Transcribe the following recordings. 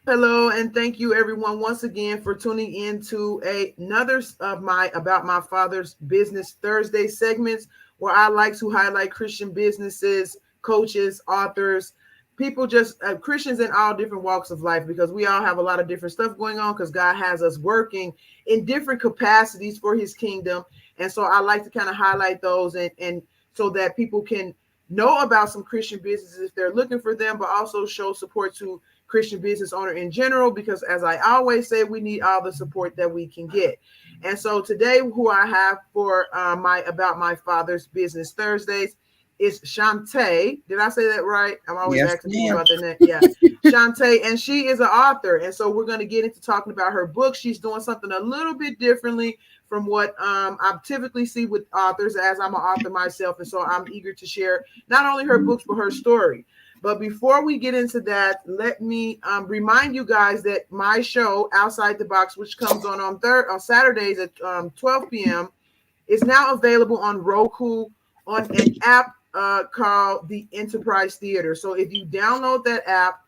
Hello, and thank you everyone once again for tuning in to another of my About My Father's Business Thursday segments where I like to highlight Christian businesses, coaches, authors, people just Christians in all different walks of life because we all have a lot of different stuff going on because God has us working in different capacities for his kingdom. And so I like to kind of highlight those and so that people can know about some Christian businesses if they're looking for them, but also show support to Christian business owner in general, because as I always say, we need all the support that we can get. And so today, who I have for my About My Father's Business Thursdays is ShaunTay. Did I say that right? I'm always Yes, asking people ma'am. about their name. Yeah, ShaunTay, and she is an author. And so we're going to get into talking about her book. She's doing something a little bit differently from what I typically see with authors, as I'm an author myself. And so I'm eager to share not only her books, but her story. But before we get into that, let me remind you guys that my show, Outside the Box, which comes on Saturdays at 12 p.m., is now available on Roku on an app called the Enterprise Theater. So if you download that app,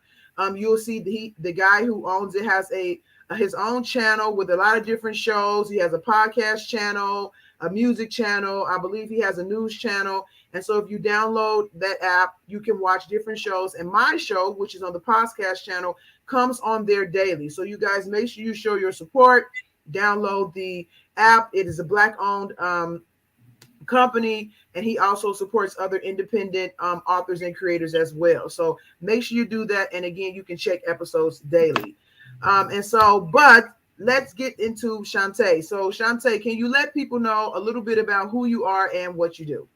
you'll see the guy who owns it has a his own channel with a lot of different shows. He has a podcast channel, a music channel. I believe he has a news channel. And so if you download that app, you can watch different shows. And my show, which is on the podcast channel, comes on there daily. So you guys make sure you show your support. Download the app. It is a black owned company, and he also supports other independent authors and creators as well. So make sure you do that. And again, you can check episodes daily. But let's get into ShaunTay. So ShaunTay, can you let people know a little bit about who you are and what you do?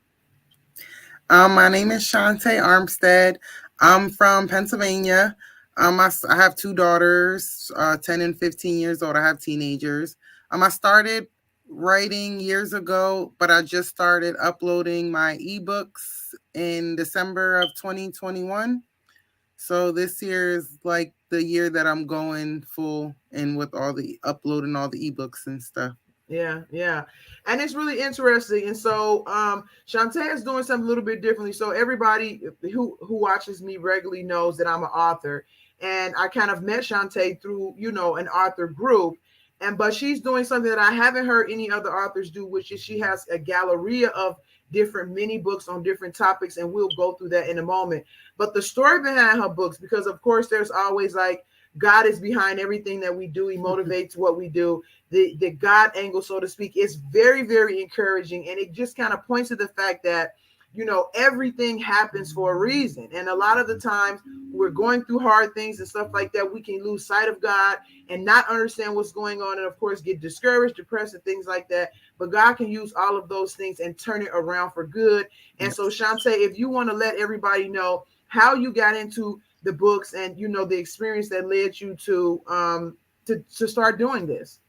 My name is ShaunTay Armstead. I'm from Pennsylvania. I have two daughters, 10 and 15 years old. I have teenagers. I started writing years ago, but I just started uploading my ebooks in December of 2021. So this year is like the year that I'm going full and with all the uploading all the ebooks and stuff. Yeah, yeah. And it's really interesting. And so ShaunTay is doing something a little bit differently. So everybody who watches me regularly knows that I'm an author. And I kind of met ShaunTay through, an author group. But she's doing something that I haven't heard any other authors do, which is she has a galleria of different mini books on different topics, and we'll go through that in a moment. But the story behind her books, because of course there's always like God is behind everything that we do. He motivates what we do. The God angle, so to speak, is very, very encouraging. And it just kind of points to the fact that, everything happens for a reason. And a lot of the times we're going through hard things and stuff like that, we can lose sight of God and not understand what's going on. And of course, get discouraged, depressed, and things like that. But God can use all of those things and turn it around for good. And so, Yes. ShaunTay, if you want to let everybody know how you got into the books and the experience that led you to start doing this.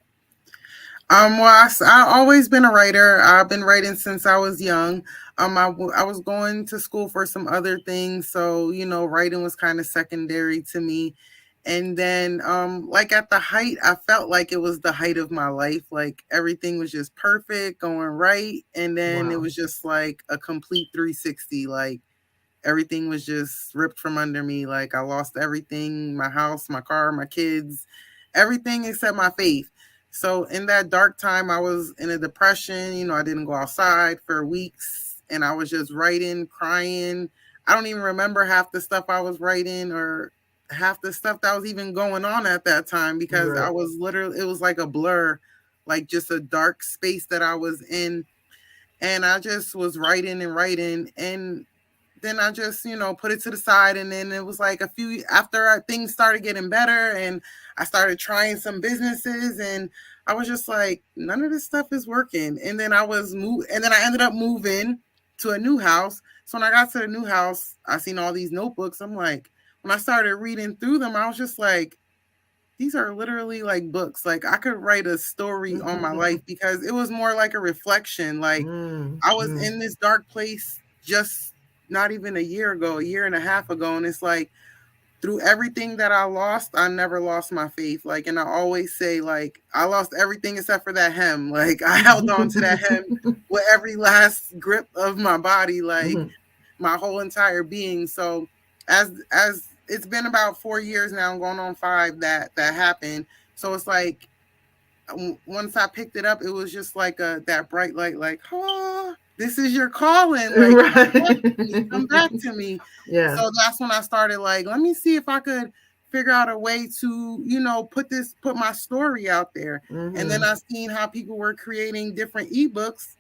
I always been a writer. I've been writing since I was young. I was going to school for some other things, so writing was kind of secondary to me. And then, like at the height, I felt like it was the height of my life. Like everything was just perfect, going right, and then it Wow. was just like a complete 360. Like everything was just ripped from under me. Like I lost everything: my house, my car, my kids, everything except my faith. So in that dark time, I was in a depression. I didn't go outside for weeks, and I was just writing, crying. I don't even remember half the stuff I was writing or half the stuff that was even going on at that time because I Right. was literally, it was like a blur, like just a dark space that I was in. And I just was writing and writing. And then I just, put it to the side. And then it was like a few after things started getting better and I started trying some businesses and I was just like, none of this stuff is working. And then I ended up moving to a new house. So when I got to the new house, I seen all these notebooks. I'm like, when I started reading through them, I was just like, these are literally like books. Like I could write a story on my life because it was more like a reflection. Like Mm, I was mm. in this dark place just not even a year ago, a year and a half ago. And it's like through everything that I lost, I never lost my faith. Like, and I always say, like, I lost everything except for that hem. Like, I held on to that hem with every last grip of my body, like my whole entire being. So as it's been about 4 years now, going on 5 that happened. So it's like once I picked it up, it was just like that bright light, like, oh, this is your calling, like come back Right. to me. Yeah. So that's when I started like, let me see if I could figure out a way to, put my story out there. And then Hmm. I seen how people were creating different ebooks.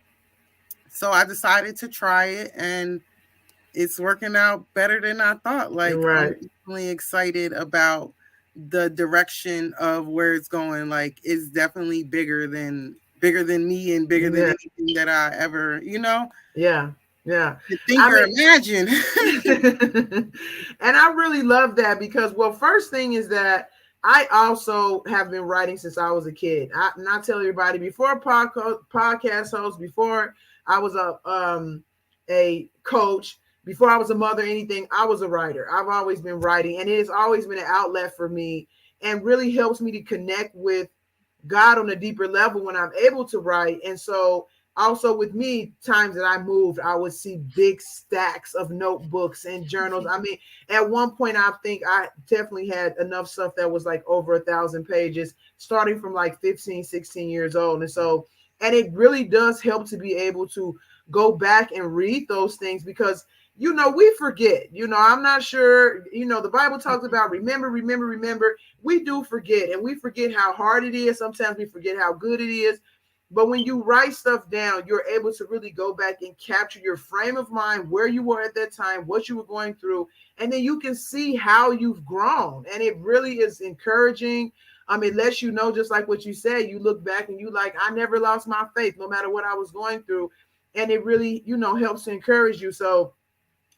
So I decided to try it, and it's working out better than I thought. Like, I'm Right. definitely excited about the direction of where it's going. Like, it's definitely bigger than me and bigger than Yeah. anything that I ever, Yeah. Yeah. think I or mean, imagine. and I really love that because, well, first thing is that I also have been writing since I was a kid. And I tell everybody before podcast host, before I was a coach, before I was a mother, anything, I was a writer. I've always been writing, and it has always been an outlet for me, and really helps me to connect with God on a deeper level when I'm able to write. And so also with me, times that I moved, I would see big stacks of notebooks and journals. I mean, at one point, I think I definitely had enough stuff that was like over 1,000 pages, starting from like 15, 16 years old. And so, and it really does help to be able to go back and read those things because we forget. I'm not sure. The Bible talks about remember, remember, remember. We do forget, and we forget how hard it is. Sometimes we forget how good it is. But when you write stuff down, you're able to really go back and capture your frame of mind, where you were at that time, what you were going through, and then you can see how you've grown. And it really is encouraging. It lets you know, just like what you said, you look back and you like, I never lost my faith, no matter what I was going through. And it really, helps to encourage you. So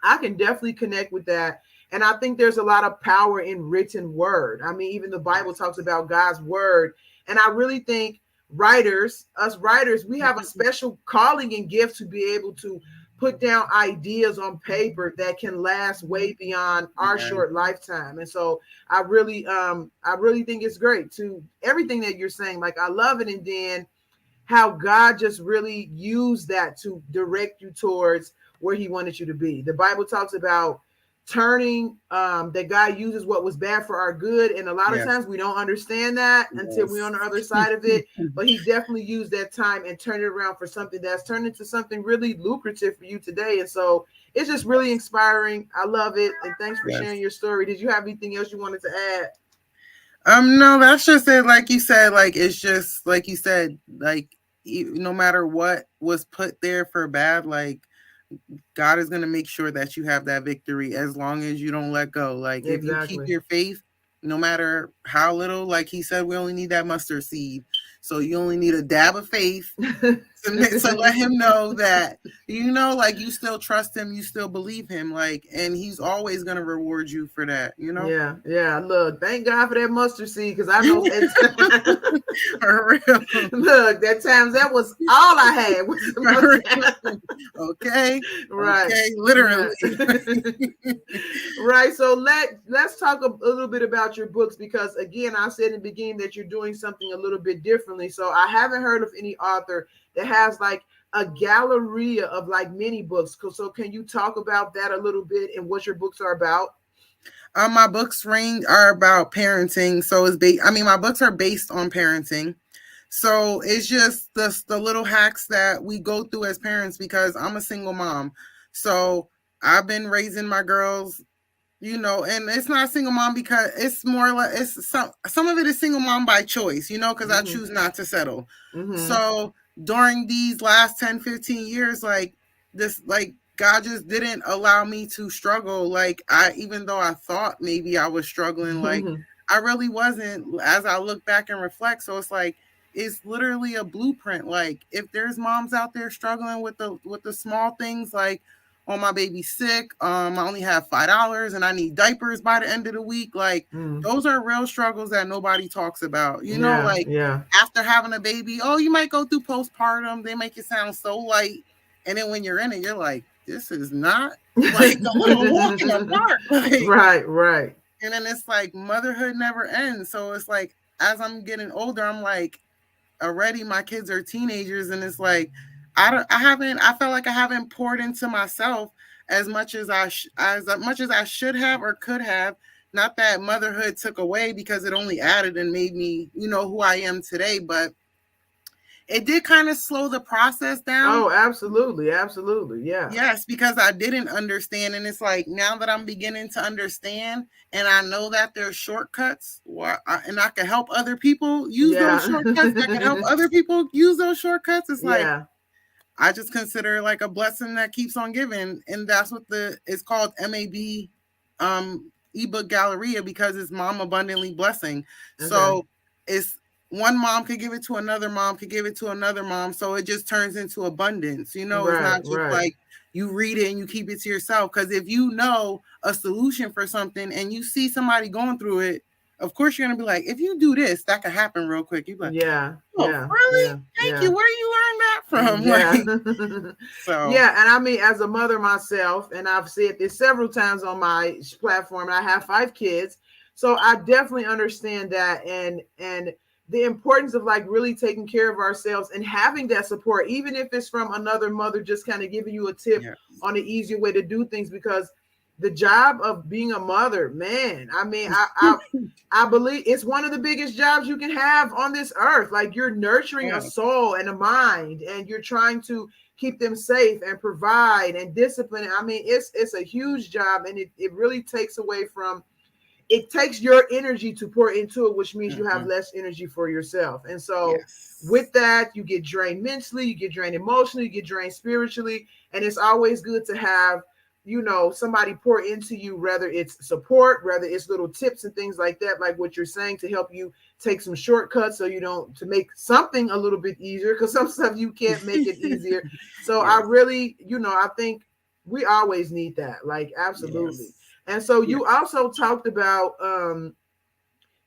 I can definitely connect with that. And I think there's a lot of power in written word. I mean, even the Bible talks about God's word. And I really think us writers, we have a special calling and gift to be able to put down ideas on paper that can last way beyond our Yeah. short lifetime. And so I really think it's great to everything that you're saying. Like, I love it. And then how God just really used that to direct you towards where he wanted you to be. The Bible talks about turning, that God uses what was bad for our good. And a lot of Yes. times we don't understand that until we're on Yes. the other side of it. But he definitely used that time and turned it around for something that's turned into something really lucrative for you today. And so it's just really inspiring. I love it. And thanks for Yes. sharing your story. Did you have anything else you wanted to add? No, that's just it. Like you said, like it's just like you said, like no matter what was put there for bad, like God is gonna make sure that you have that victory as long as you don't let go. Like if you keep Exactly. your faith, no matter how little, like he said, we only need that mustard seed. So you only need a dab of faith to let him know that like you still trust him, you still believe him, like, and he's always gonna reward you for that. Yeah, yeah. Look, thank God for that mustard seed because I know at For real. look, that times that was all I had was the For mustard. real. Okay. Right, Okay. Literally. right, right. So let's talk a little bit about your books because again, I said in the beginning that you're doing something a little bit differently. So I haven't heard of any author that has like a galleria of like mini books. So can you talk about that a little bit and what your books are about? My books are about parenting. So my books are based on parenting. So it's just the little hacks that we go through as parents because I'm a single mom. So I've been raising my girls, and it's not a single mom because it's more like it's some of it is single mom by choice, because I Mm-hmm. choose not to settle. Mm-hmm. So during these last 10, 15 years, like this, like God just didn't allow me to struggle. Like even though I thought maybe I was struggling, like Mm-hmm. I really wasn't as I look back and reflect. So it's like, it's literally a blueprint. Like if there's moms out there struggling with the small things, like, oh, my baby's sick, I only have $5 and I need diapers by the end of the week, like Mm. those are real struggles that nobody talks about, Yeah, like yeah. after having a baby, oh, you might go through postpartum, they make it sound so light, and then when you're in it, you're like, this is not like a little walk in the park. Like, Right, right. and then it's like motherhood never ends. So it's like as I'm getting older, I'm like, already my kids are teenagers, and it's like I felt like I haven't poured into myself as much as as much as I should have or could have, not that motherhood took away, because it only added and made me, who I am today, but it did kind of slow the process down. Oh, absolutely. Absolutely. Yeah. Yes, because I didn't understand. And it's like, now that I'm beginning to understand and I know that there's shortcuts, and I can help other people use those Yeah. shortcuts, I can help other people use those shortcuts. It's like, Yeah. I just consider it like a blessing that keeps on giving. And that's what it's called, MAB ebook Galleria, because it's Mom Abundantly Blessing. Okay. So it's one mom could give it to another mom, could give it to another mom. So it just turns into abundance. It's Right. not just Right. like you read it and you keep it to yourself. Because if you know a solution for something and you see somebody going through it, of course you're gonna be like, if you do this, that could happen real quick. You'd be like, Yeah. oh, Yeah. really? Yeah. Thank Yeah. you. Where you learn that from? Yeah. Like, so Yeah. And I mean, as a mother myself, and I've said this several times on my platform, and I have 5 kids. So I definitely understand that, and the importance of like really taking care of ourselves and having that support, even if it's from another mother, just kind of giving you a tip yeah, on an easier way to do things. Because the job of being a mother, man, I mean, I believe it's one of the biggest jobs you can have on this earth. Like, you're nurturing a yeah, soul and a mind, and you're trying to keep them safe and provide and discipline. I mean, it's a huge job, and it really takes away from, it takes your energy to pour into it, which means you have mm-hmm. less energy for yourself. And so Yes, with that, you get drained mentally, you get drained emotionally, you get drained spiritually. And it's always good to have, somebody pour into you, whether it's support, whether it's little tips and things like that, like what you're saying, to help you take some shortcuts, so you don't, to make something a little bit easier, because some stuff you can't make it easier. So I yes, really, I think we always need that, like, absolutely. yes, And so yes. you also talked about,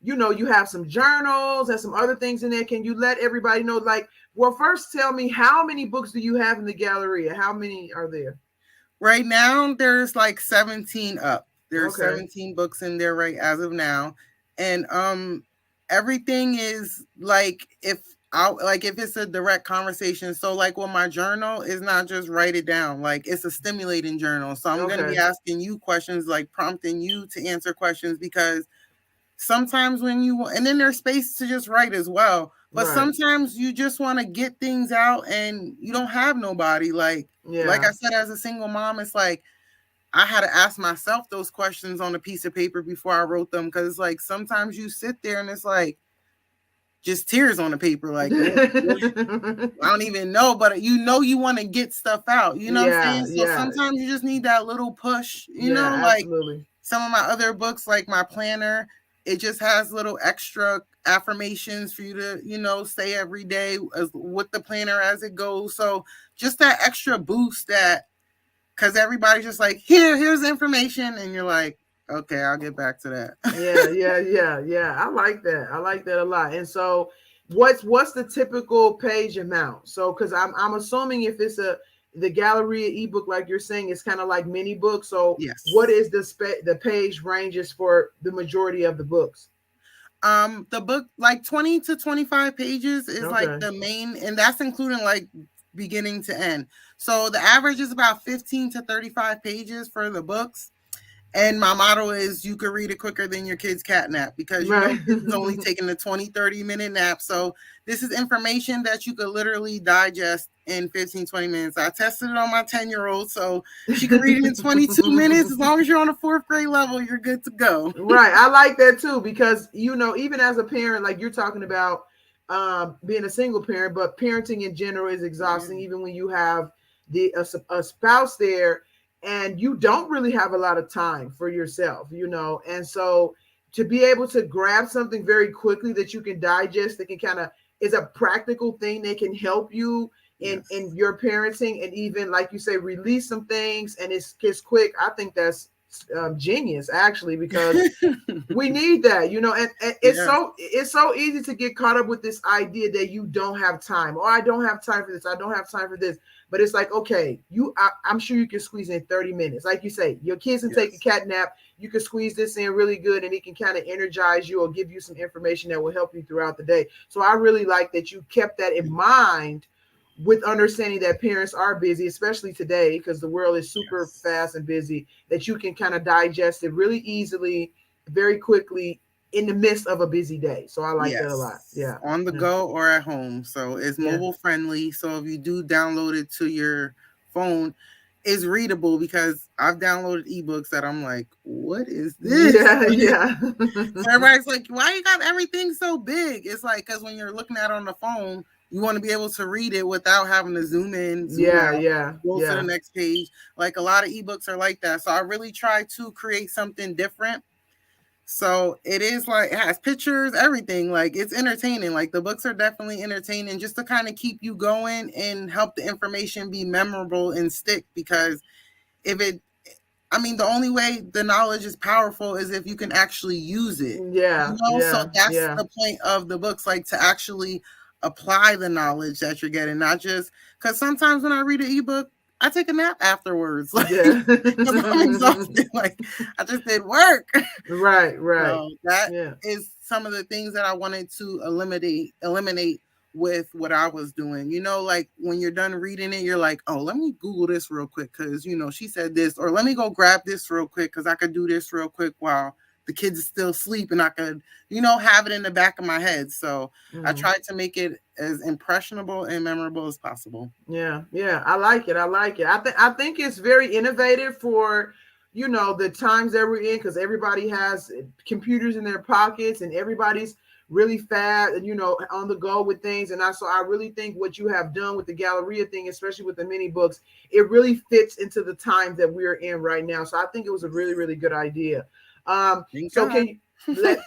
you have some journals and some other things in there. Can you let everybody know, like, well, first tell me, how many books do you have in the Galleria? How many are there? Right now, there's like 17 up. There's Okay. 17 books in there right as of now, and everything is like, if it's a direct conversation. So like, with my journal is not just write it down. Like, it's a stimulating journal. So I'm gonna be Okay. asking you questions, like prompting you to answer questions, because sometimes when you, and then there's space to just write as well, but Right. sometimes you just want to get things out and you don't have nobody, like Yeah. I said, as a single mom, it's like I had to ask myself those questions on a piece of paper before I wrote them, because it's like sometimes you sit there and it's like just tears on the paper, like, I don't even know, but you want to get stuff out, you know what I'm Yeah. saying? So Yeah. sometimes you just need that little push, Yeah. like Absolutely. some of my other books, like my planner, it just has little extra affirmations for you to, say every day with the planner as it goes. So just that extra boost, that, because everybody's just like, here's information. And you're like, okay, I'll get back to that. Yeah, yeah, yeah, yeah. I like that. I like that a lot. And so, what's the typical page amount? So, because I'm assuming if it's the Galleria ebook, like you're saying, it's kind of like mini books. So, what Yes. is the page ranges for the majority of the books? The book, like 20 to 25 pages is like Okay. the main, and that's including like beginning to end. So the average is about 15 to 35 pages for the books. And my motto is, you could read it quicker than your kid's cat nap, because Right. kids is only taking the 20-30 minute nap. So this is information that you could literally digest in 15-20 minutes. I tested it on my 10-year-old, so she could read it in 22 minutes. As long as you're on a 4th grade level, you're good to go. Right. I like that too, because even as a parent, like you're talking about, being a single parent, but parenting in general is exhausting, even when you have a spouse there, and you don't really have a lot of time for yourself, and so to be able to grab something very quickly that you can digest, that can kind of, is a practical thing that can help you in Yes. your parenting, and even, like you say, release some things, and it's quick. I think that's genius, actually, because we need that, and Yes. it's so easy to get caught up with this idea that you don't have time, or I don't have time for this, I don't have time for this. But it's like, okay, I'm sure you can squeeze in 30 minutes. Like you say, your kids can take a Yes. cat nap, you can squeeze this in really good, and it can kind of energize you or give you some information that will help you throughout the day. So I really like that you kept that in mind, with understanding that parents are busy, especially today, because the world is super Yes. fast and busy, that you can kind of digest it really easily, very quickly in the midst of a busy day. So I like that a lot. Yes, Yeah. on the Yeah. go or at home. So it's Yeah. mobile friendly. So if you do download it to your phone, it's readable because I've downloaded ebooks that I'm like, what is this? Yeah. Yeah. So everybody's like, why you got everything so big? It's like, because when you're looking at it on the phone, you want to be able to read it without having to zoom in, zoom Yeah. out, Yeah. go to the Yeah. next page. Like a lot of ebooks are like that. So I really try to create something different. So it is like it has pictures, everything. Like it's entertaining. Like the books are definitely entertaining just to kind of keep you going and help the information be memorable and stick. Because if it, I mean, the only way the knowledge is powerful is if you can actually use it. You Yeah. know, so Yeah. that's Yeah. the point of the books, like to actually apply the knowledge that you're getting, not just because sometimes when I read an ebook, I take a nap afterwards, like Yeah. because I'm exhausted. Like I just did work. Right. Right. So that Yeah. is some of the things that I wanted to eliminate with what I was doing. You know, like when you're done reading it, you're like, oh, let me Google this real quick because you know she said this, or let me go grab this real quick because I could do this real quick while the kids is still asleep and I could, you know, have it in the back of my head. So I Mm. tried to make it as impressionable and memorable as possible. Yeah, yeah, I like it. I like it. I think it's very innovative for, the times that we're in, because everybody has computers in their pockets and everybody's really fast and on the go with things. And I really think what you have done with the Galleria thing, especially with the mini books, it really fits into the times that we're in right now. So I think it was a really, really good idea. Thank So God. can you let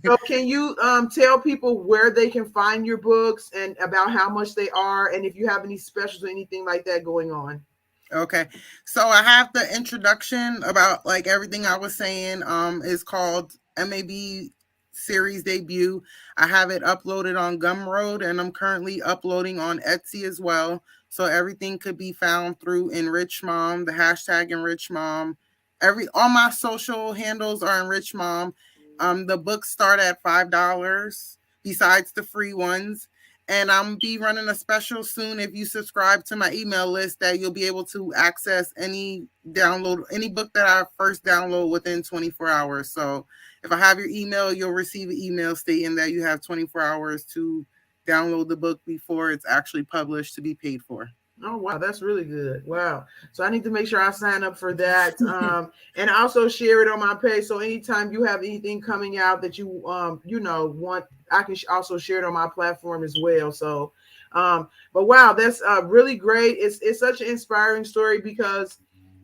So can you tell people where they can find your books and about how much they are, and if you have any specials or anything like that going on? Okay. So I have the introduction about like everything I was saying. Is called MAB series debut. I have it uploaded on Gumroad and I'm currently uploading on Etsy as well. So everything could be found through Enrich Mom, the hashtag Enrich Mom. All my social handles are Enrich Mom. The books start at $5 besides the free ones, and I'm be running a special soon. If you subscribe to my email list, that you'll be able to access any book that I first download within 24 hours. So if I have your email, you'll receive an email stating that you have 24 hours to download the book before it's actually published to be paid for. Oh wow, that's really good. Wow. So I need to make sure I sign up for that. And also share it on my page. So anytime you have anything coming out that you want, I can also share it on my platform as well. So but wow, that's really great. It's such an inspiring story because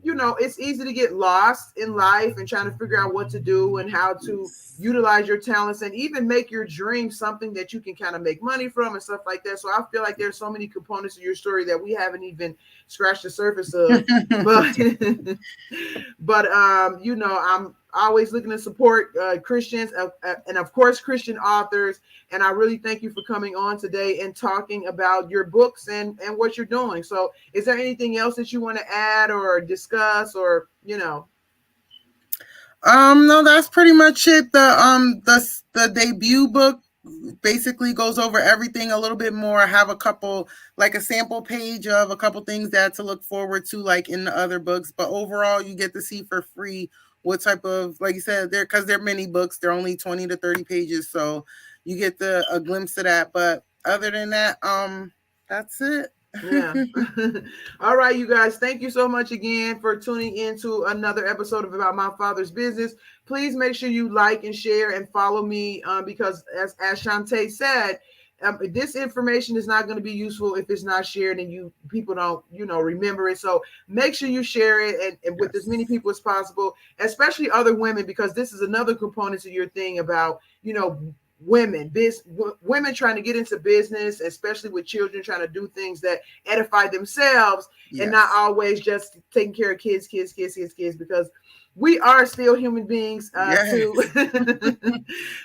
it's easy to get lost in life and trying to figure out what to do and how to utilize your talents and even make your dream something that you can kind of make money from and stuff like that. So I feel like there's so many components of your story that we haven't even scratched the surface of. But but I'm always looking to support Christians and of course Christian authors. And I really thank you for coming on today and talking about your books and what you're doing. So is there anything else that you want to add or discuss or? No, that's pretty much it. The debut book basically goes over everything a little bit more. I have a couple, like a sample page of a couple things that to look forward to, like in the other books. But overall, you get to see for free what type of, like you said, because they're mini books. They're only 20 to 30 pages, so you get a glimpse of that. But other than that, that's it. Yeah. All right, you guys. Thank you so much again for tuning in to another episode of About My Father's Business. Please make sure you like and share and follow me because, as ShaunTay said, this information is not going to be useful if it's not shared and people don't remember it. So make sure you share it and with as many Yes. people as possible, especially other women, because this is another component to your thing about women trying to get into business, especially with children, trying to do things that edify themselves and not Yes. always just taking care of kids, because we are still human beings Yes. too.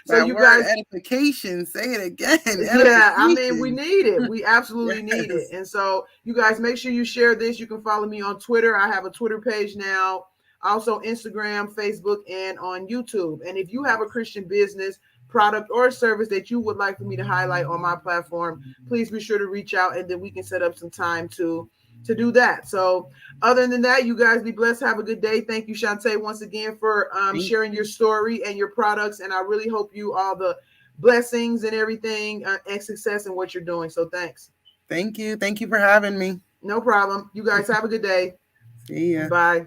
So That you word guys, edification, say it again. yeah, I mean, we Edification. need it. We absolutely need it. Yes. And so you guys make sure you share this. You can follow me on Twitter. I have a Twitter page now, also Instagram, Facebook, and on YouTube. And if you have a Christian business, product, or service that you would like for me to highlight on my platform, please be sure to reach out and then we can set up some time to to do that. So other than that, you guys be blessed. Have a good day. Thank you, ShaunTay, once again for Thank sharing your you. story and your products. And I really hope you all the blessings and everything and success in what you're doing. So thanks. Thank you. Thank you for having me. No problem. You guys have a good day. See ya. Bye.